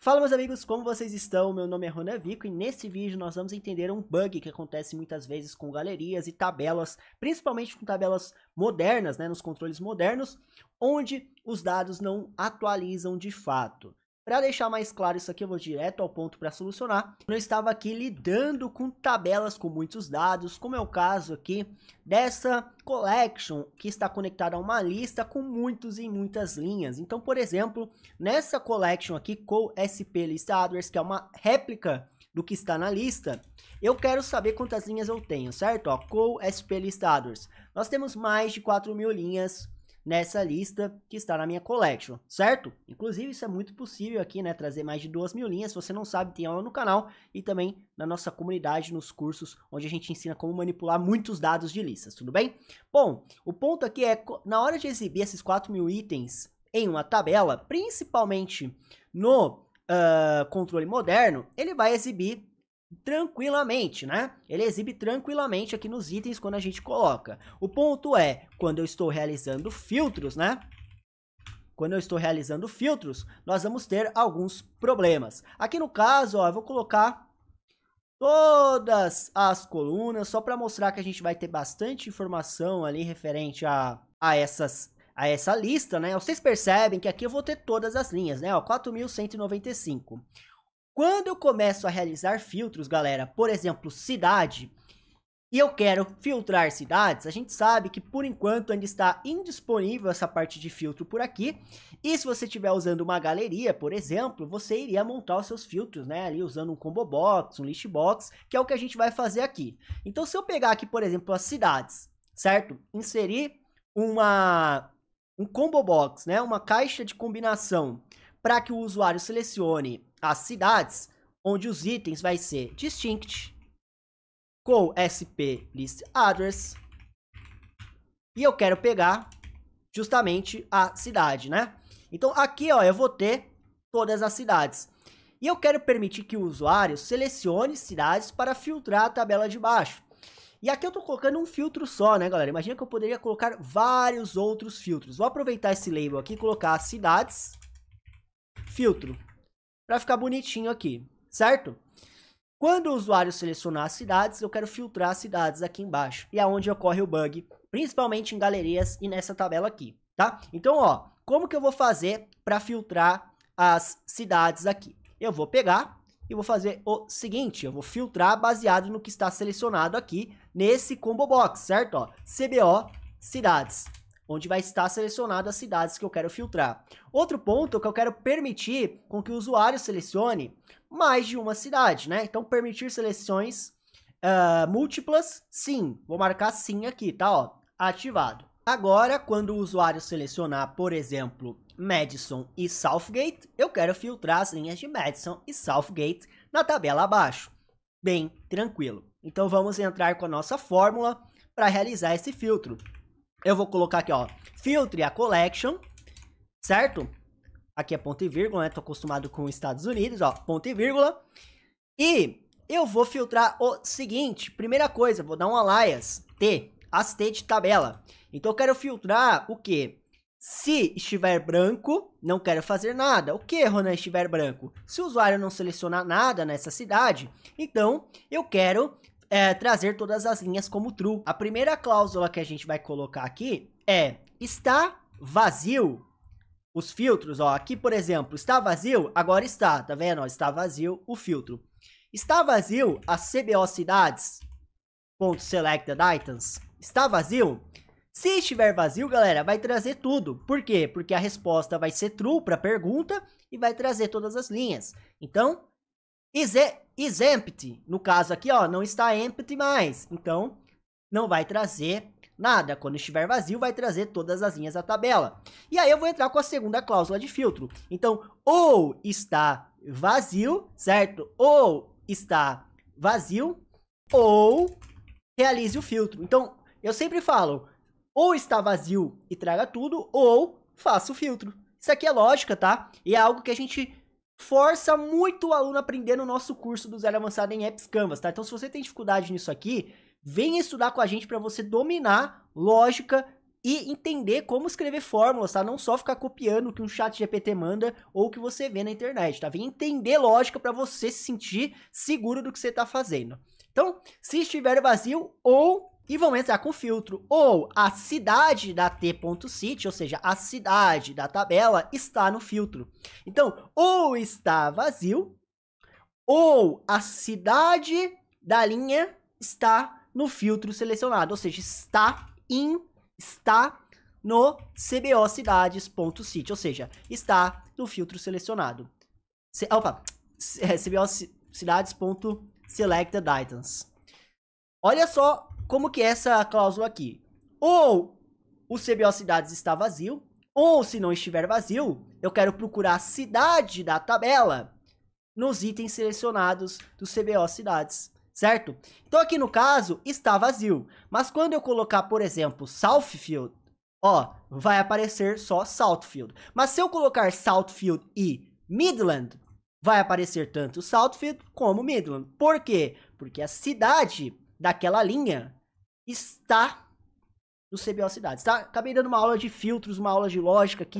Fala, meus amigos, como vocês estão? Meu nome é Ronavico e nesse vídeo nós vamos entender um bug que acontece muitas vezes com galerias e tabelas, principalmente com tabelas modernas, né, nos controles modernos, onde os dados não atualizam de fato. Para deixar mais claro isso aqui, eu vou direto ao ponto para solucionar. Eu estava aqui lidando com tabelas com muitos dados, como é o caso aqui dessa collection que está conectada a uma lista com muitos e muitas linhas. Então, por exemplo, nessa collection aqui, CoSP List Address, que é uma réplica do que está na lista, eu quero saber quantas linhas eu tenho, certo? Ó, CoSP List Address. Nós temos mais de 4.000 linhas nessa lista que está na minha collection, certo? Inclusive isso é muito possível aqui, né, trazer mais de 2.000 linhas. Se você não sabe, tem aula no canal e também na nossa comunidade, nos cursos, onde a gente ensina como manipular muitos dados de listas, tudo bem? Bom, o ponto aqui é, na hora de exibir esses 4.000 itens em uma tabela, principalmente no controle moderno, ele vai exibir tranquilamente, né? Ele exibe tranquilamente aqui nos itens quando a gente coloca. O ponto é, quando eu estou realizando filtros, né? Quando eu estou realizando filtros, nós vamos ter alguns problemas. Aqui no caso, ó, eu vou colocar todas as colunas, só para mostrar que a gente vai ter bastante informação ali referente a essa lista, né? Vocês percebem que aqui eu vou ter todas as linhas, né? Ó, 4.195. Quando eu começo a realizar filtros, galera, por exemplo, cidade, e eu quero filtrar cidades, a gente sabe que por enquanto ainda está indisponível essa parte de filtro por aqui. E se você estiver usando uma galeria, por exemplo, você iria montar os seus filtros, né, ali usando um combo box, um list box, que é o que a gente vai fazer aqui. Então, se eu pegar aqui, por exemplo, as cidades, certo? Inserir um combo box, né, uma caixa de combinação, para que o usuário selecione as cidades, onde os itens vai ser distinct, CoSP List Address, e eu quero pegar justamente a cidade, né? Então aqui, ó, eu vou ter todas as cidades. E eu quero permitir que o usuário selecione cidades para filtrar a tabela de baixo. E aqui eu tô colocando um filtro só, né, galera? Imagina que eu poderia colocar vários outros filtros. Vou aproveitar esse label aqui e colocar cidades, filtro, para ficar bonitinho aqui, certo? Quando o usuário selecionar as cidades, eu quero filtrar as cidades aqui embaixo. E é onde ocorre o bug, principalmente em galerias e nessa tabela aqui, tá? Então, ó, como que eu vou fazer para filtrar as cidades aqui? Eu vou pegar e vou fazer o seguinte, eu vou filtrar baseado no que está selecionado aqui nesse combo box, certo? Ó, CBO cidades, onde vai estar selecionadas as cidades que eu quero filtrar. Outro ponto é que eu quero permitir com que o usuário selecione mais de uma cidade, né? Então, permitir seleções múltiplas, sim. Vou marcar sim aqui, tá? Ó, ativado. Agora, quando o usuário selecionar, por exemplo, Madison e Southgate, eu quero filtrar as linhas de Madison e Southgate na tabela abaixo. Bem tranquilo. Então, vamos entrar com a nossa fórmula para realizar esse filtro. Eu vou colocar aqui, ó, filtre a collection, certo? Aqui é ponto e vírgula, né? Tô acostumado com os Estados Unidos, ó, ponto e vírgula. E eu vou filtrar o seguinte, primeira coisa, vou dar um alias, T, as T de tabela. Então eu quero filtrar o quê? Se estiver branco, não quero fazer nada. O que, Ronan, estiver branco? Se o usuário não selecionar nada nessa cidade, então eu quero trazer todas as linhas como true. A primeira cláusula que a gente vai colocar aqui é está vazio os filtros, ó, aqui por exemplo, está vazio, agora está, tá vendo? Ó, está vazio o filtro. Está vazio as CBO cidades, ponto selected items, está vazio? Se estiver vazio, galera, vai trazer tudo. Por quê? Porque a resposta vai ser true para a pergunta e vai trazer todas as linhas. Então, is empty, no caso aqui, ó, não está empty mais, então não vai trazer nada. Quando estiver vazio, vai trazer todas as linhas da tabela. E aí eu vou entrar com a segunda cláusula de filtro. Então, ou está vazio, certo? Ou está vazio, ou realize o filtro. Então, eu sempre falo, ou está vazio e traga tudo, ou faça o filtro. Isso aqui é lógica, tá? E é algo que a gente força muito o aluno a aprender no nosso curso do Zero Avançado em Apps Canvas, tá? Então, se você tem dificuldade nisso aqui, venha estudar com a gente para você dominar lógica e entender como escrever fórmulas, tá? Não só ficar copiando o que um chat GPT manda ou o que você vê na internet, tá? Vem entender lógica para você se sentir seguro do que você tá fazendo. Então, se estiver vazio e vão entrar com filtro, ou a cidade da t.city, ou seja, a cidade da tabela está no filtro. Então, ou está vazio, ou a cidade da linha está no filtro selecionado, ou seja, está no CBO cidades.city, ou seja, está no filtro selecionado. CBO cidades.selected items. Olha só como que é essa cláusula aqui. Ou o CBO cidades está vazio, ou se não estiver vazio, eu quero procurar a cidade da tabela nos itens selecionados do CBO cidades, certo? Então aqui no caso está vazio, mas quando eu colocar, por exemplo, Southfield, ó, vai aparecer só Southfield. Mas se eu colocar Southfield e Midland, vai aparecer tanto Southfield como Midland. Por quê? Porque a cidade daquela linha está no CBO cidades, tá? Acabei dando uma aula de filtros, uma aula de lógica aqui,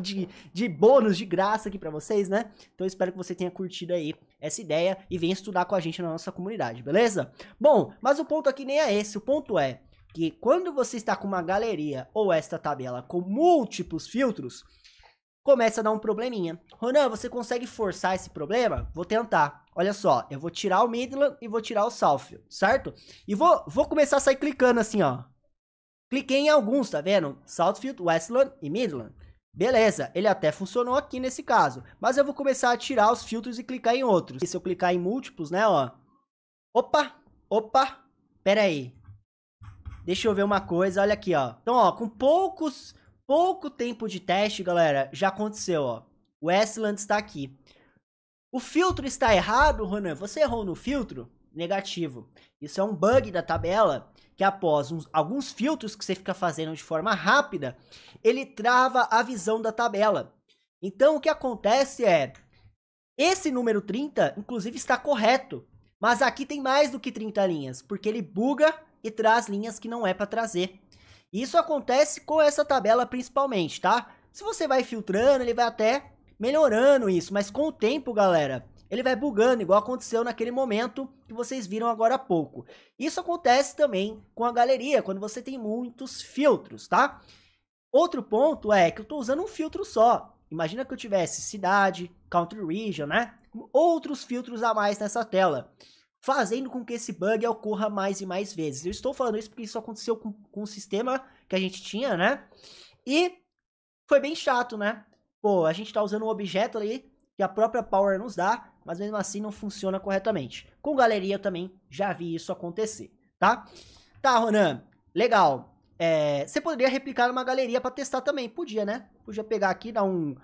de bônus de graça aqui pra vocês, né? Então eu espero que você tenha curtido aí essa ideia e venha estudar com a gente na nossa comunidade, beleza? Bom, mas o ponto aqui nem é esse, o ponto é que quando você está com uma galeria ou esta tabela com múltiplos filtros, começa a dar um probleminha. Ronan, você consegue forçar esse problema? Vou tentar. Olha só, eu vou tirar o Midland e vou tirar o Southfield, certo? E vou começar a sair clicando assim, ó. Cliquei em alguns, tá vendo? Southfield, Westland e Midland. Beleza, ele até funcionou aqui nesse caso. Mas eu vou começar a tirar os filtros e clicar em outros. E se eu clicar em múltiplos, né, ó. Opa, pera aí. Deixa eu ver uma coisa, olha aqui, ó. Então, ó, com pouco tempo de teste, galera, já aconteceu, ó. Westland está aqui. O filtro está errado, Ronan? Você errou no filtro? Negativo. Isso é um bug da tabela que após alguns filtros que você fica fazendo de forma rápida, ele trava a visão da tabela. Então, o que acontece é, esse número 30, inclusive, está correto, mas aqui tem mais do que 30 linhas, porque ele buga e traz linhas que não é para trazer. Isso acontece com essa tabela principalmente, tá? Se você vai filtrando, ele vai até melhorando isso, mas com o tempo, galera, ele vai bugando, igual aconteceu naquele momento que vocês viram agora há pouco. Isso acontece também com a galeria, quando você tem muitos filtros, tá? Outro ponto é que eu estou usando um filtro só. Imagina que eu tivesse cidade, country region, né? Outros filtros a mais nessa tela, fazendo com que esse bug ocorra mais e mais vezes. Eu estou falando isso porque isso aconteceu com o sistema que a gente tinha, né? E foi bem chato, né? Pô, a gente tá usando um objeto ali que a própria Power nos dá, mas mesmo assim não funciona corretamente. Com galeria eu também já vi isso acontecer, tá? Tá, Ronan, legal. Você poderia replicar numa galeria para testar também. Podia, né? Podia pegar aqui, dar um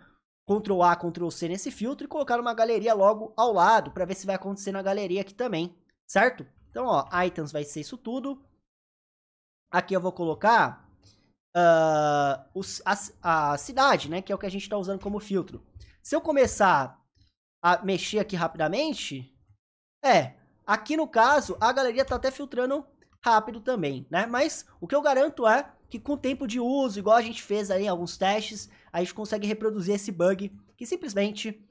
Ctrl A, Ctrl C nesse filtro e colocar numa galeria logo ao lado para ver se vai acontecer na galeria aqui também, certo? Então, ó, items vai ser isso tudo. Aqui eu vou colocar a cidade, né? Que é o que a gente está usando como filtro. Se eu começar a mexer aqui rapidamente, aqui no caso, a galeria tá até filtrando rápido também, né? Mas o que eu garanto é que com o tempo de uso, igual a gente fez aí em alguns testes, a gente consegue reproduzir esse bug que simplesmente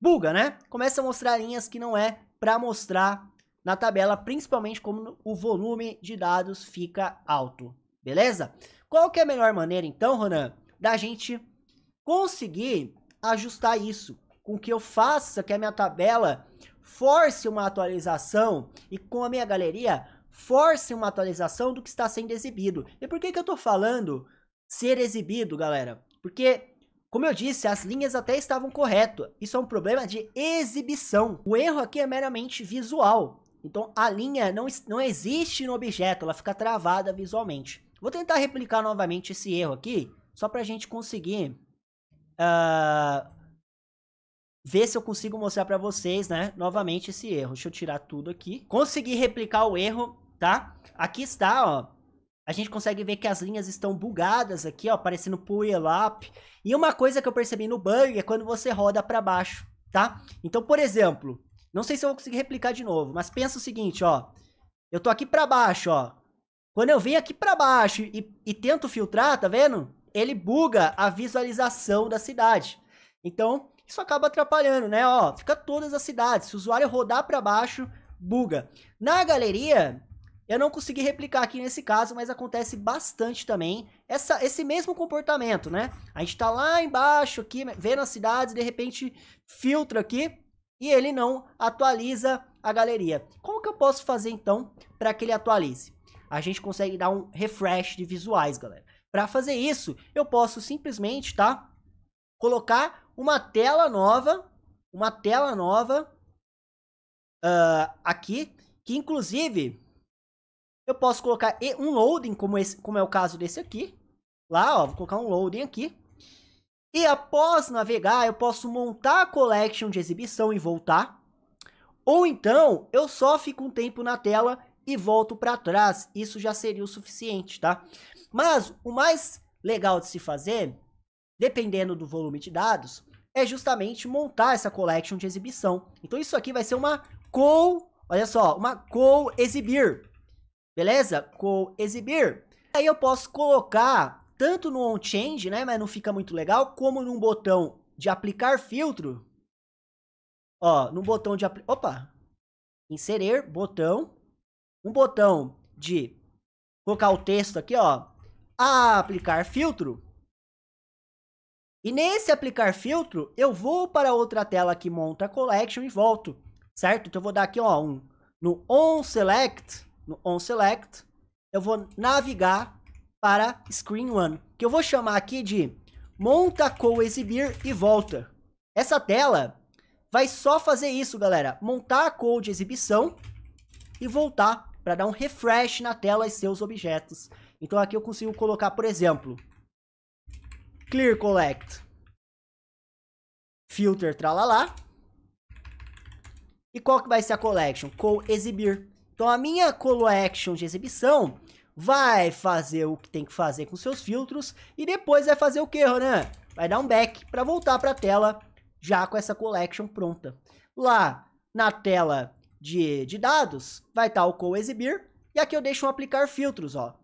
buga, né? Começa a mostrar linhas que não é para mostrar na tabela, principalmente como o volume de dados fica alto, beleza? Qual que é a melhor maneira, então, Ronan, da gente conseguir ajustar isso? Com que eu faça que a minha tabela force uma atualização e com a minha galeria force uma atualização do que está sendo exibido. E por que eu estou falando ser exibido, galera? Porque, como eu disse, as linhas até estavam corretas. Isso é um problema de exibição. O erro aqui é meramente visual. Então, a linha não existe no objeto, ela fica travada visualmente. Vou tentar replicar novamente esse erro aqui, só para a gente conseguir ver se eu consigo mostrar para vocês, né, novamente esse erro. Deixa eu tirar tudo aqui. Consegui replicar o erro, tá? Aqui está, ó. A gente consegue ver que as linhas estão bugadas aqui, ó, aparecendo pull up. E uma coisa que eu percebi no bug é quando você roda para baixo, tá? Então, por exemplo, não sei se eu vou conseguir replicar de novo, mas pensa o seguinte, ó. Eu tô aqui para baixo, ó. Quando eu venho aqui para baixo e tento filtrar, tá vendo? Ele buga a visualização da cidade. Então, isso acaba atrapalhando, né? Ó, fica todas as cidades. Se o usuário rodar para baixo, buga. Na galeria, eu não consegui replicar aqui nesse caso, mas acontece bastante também esse mesmo comportamento, né? A gente tá lá embaixo aqui, vendo as cidades, de repente filtra aqui e ele não atualiza a galeria. Como que eu posso fazer então para que ele atualize? A gente consegue dar um refresh de visuais, galera. Para fazer isso, eu posso simplesmente, tá? Colocar uma tela nova aqui, que inclusive eu posso colocar um loading, como é o caso desse aqui. Lá, ó, vou colocar um loading aqui. E após navegar, eu posso montar a collection de exibição e voltar. Ou então, eu só fico um tempo na tela e volto para trás. Isso já seria o suficiente, tá? Mas o mais legal de se fazer, dependendo do volume de dados, é justamente montar essa collection de exibição. Então isso aqui vai ser uma call, olha só, uma call exibir. Beleza? Call exibir. Aí eu posso colocar tanto no onChange, né, mas não fica muito legal, como num botão de aplicar filtro. Ó, no botão de inserir botão, um botão de colocar o texto aqui, ó, aplicar filtro. E nesse aplicar filtro, eu vou para outra tela que monta a collection e volto, certo? Então eu vou dar aqui, ó, no onSelect, eu vou navegar para Screen 1, que eu vou chamar aqui de monta call exibir e volta. Essa tela vai só fazer isso, galera, montar a call de exibição e voltar para dar um refresh na tela e seus objetos. Então aqui eu consigo colocar, por exemplo, clear collect, filter tralalá. E qual que vai ser a collection? Call exibir. Então a minha collection de exibição vai fazer o que tem que fazer com seus filtros e depois vai fazer o que, Ronan? Vai dar um back para voltar para a tela já com essa collection pronta. Lá na tela de dados vai estar o call exibir e aqui eu deixo um aplicar filtros, ó.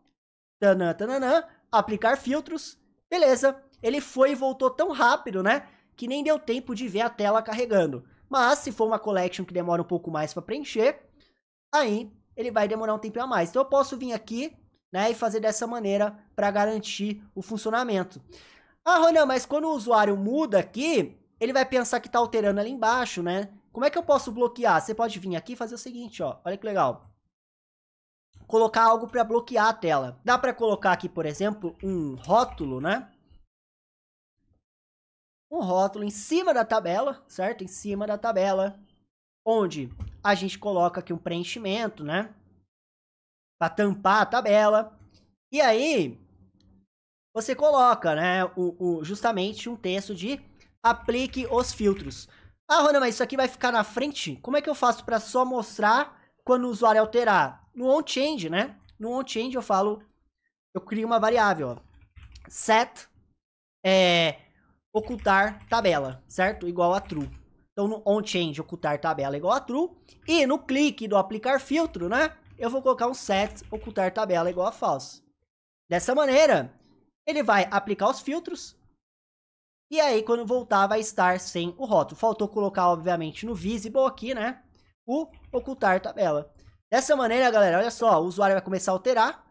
Tanã, tananã, aplicar filtros. Beleza, ele foi e voltou tão rápido, né, que nem deu tempo de ver a tela carregando. Mas se for uma collection que demora um pouco mais para preencher, aí ele vai demorar um tempo a mais. Então eu posso vir aqui, né, e fazer dessa maneira para garantir o funcionamento. Ah, Ronan, mas quando o usuário muda aqui, ele vai pensar que está alterando ali embaixo, né? Como é que eu posso bloquear? Você pode vir aqui e fazer o seguinte, ó. Olha que legal. Colocar algo para bloquear a tela. Dá para colocar aqui, por exemplo, um rótulo, né? Um rótulo em cima da tabela, certo? Em cima da tabela, onde a gente coloca aqui um preenchimento, né? Para tampar a tabela. E aí, você coloca, né? Justamente um texto de aplique os filtros. Ah, Rona, mas isso aqui vai ficar na frente? Como é que eu faço para só mostrar quando o usuário alterar? No onChange, né? No onChange eu crio uma variável, ó. Set ocultar tabela, certo? Igual a true. Então no onChange ocultar tabela igual a true. E no clique do aplicar filtro, né? Eu vou colocar um set ocultar tabela igual a false. Dessa maneira, ele vai aplicar os filtros. E aí, quando voltar, vai estar sem o rótulo. Faltou colocar, obviamente, no visible aqui, né? O ocultar tabela. Dessa maneira, galera, olha só. O usuário vai começar a alterar.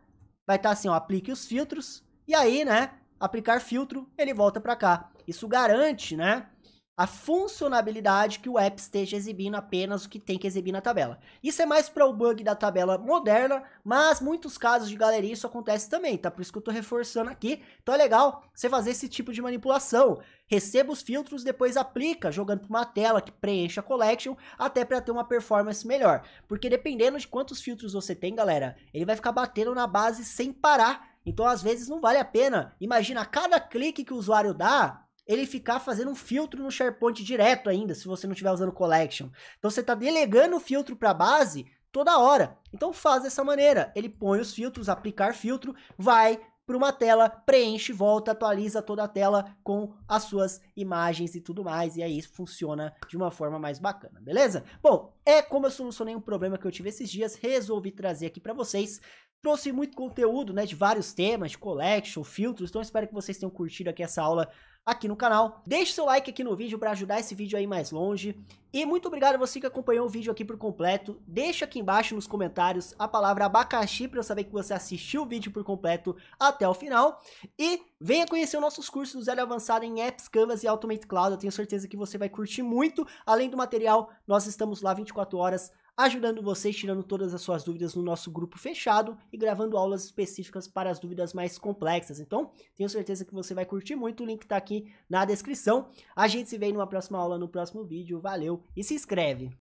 Vai estar assim, ó, aplique os filtros. E aí, né? Aplicar filtro, ele volta para cá. Isso garante, né? A funcionalidade que o app esteja exibindo apenas o que tem que exibir na tabela. Isso é mais para o bug da tabela moderna, mas muitos casos de galeria isso acontece também, tá? Por isso que eu tô reforçando aqui. Então é legal você fazer esse tipo de manipulação. Receba os filtros, depois aplica, jogando para uma tela que preencha a collection, até para ter uma performance melhor. Porque dependendo de quantos filtros você tem, galera, ele vai ficar batendo na base sem parar. Então às vezes não vale a pena. Imagina, cada clique que o usuário dá, ele ficar fazendo um filtro no SharePoint direto ainda, se você não estiver usando Collection. Então você está delegando o filtro para a base toda hora. Então faz dessa maneira. Ele põe os filtros, aplicar filtro, vai por uma tela, preenche, volta, atualiza toda a tela com as suas imagens e tudo mais, e aí isso funciona de uma forma mais bacana, beleza? Bom, como eu solucionei um problema que eu tive esses dias, resolvi trazer aqui para vocês. Trouxe muito conteúdo, né, de vários temas, de collection, filtros, então espero que vocês tenham curtido aqui essa aula aqui no canal. Deixe seu like aqui no vídeo para ajudar esse vídeo aí mais longe. E muito obrigado a você que acompanhou o vídeo aqui por completo. Deixa aqui embaixo nos comentários a palavra abacaxi para eu saber que você assistiu o vídeo por completo até o final. E venha conhecer os nossos cursos do Zero Avançado em Apps, Canvas e Automate Cloud. Eu tenho certeza que você vai curtir muito. Além do material, nós estamos lá 24 horas ajudando vocês, tirando todas as suas dúvidas no nosso grupo fechado e gravando aulas específicas para as dúvidas mais complexas. Então, tenho certeza que você vai curtir muito, o link tá aqui na descrição. A gente se vê numa próxima aula, no próximo vídeo. Valeu e se inscreve!